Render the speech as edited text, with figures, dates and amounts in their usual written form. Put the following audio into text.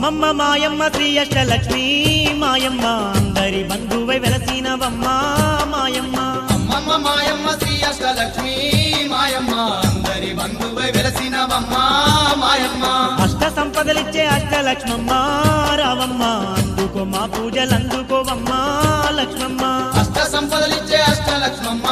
అమ్మమ్మ మాయమ్మ శ్రీ అష్టలక్ష్మి మాయమ్మ అందరి బంధువై వెలసినవమ్మ మాయమ్మ అమ్మమ్మ మాయమ్మ శ్రీ అష్టలక్ష్మి మాయమ్మ అందరి బంధువై వెలసినవమ్మ మాయమ్మ అష్ట సంపదలిచ్చే అష్టలక్ష్మమ్మ రావమ్మ అందుకో మా పూజలందుకోవమ్మ లక్ష్మమ్మ అష్ట సంపదలిచ్చే అష్టలక్ష్మమ్మ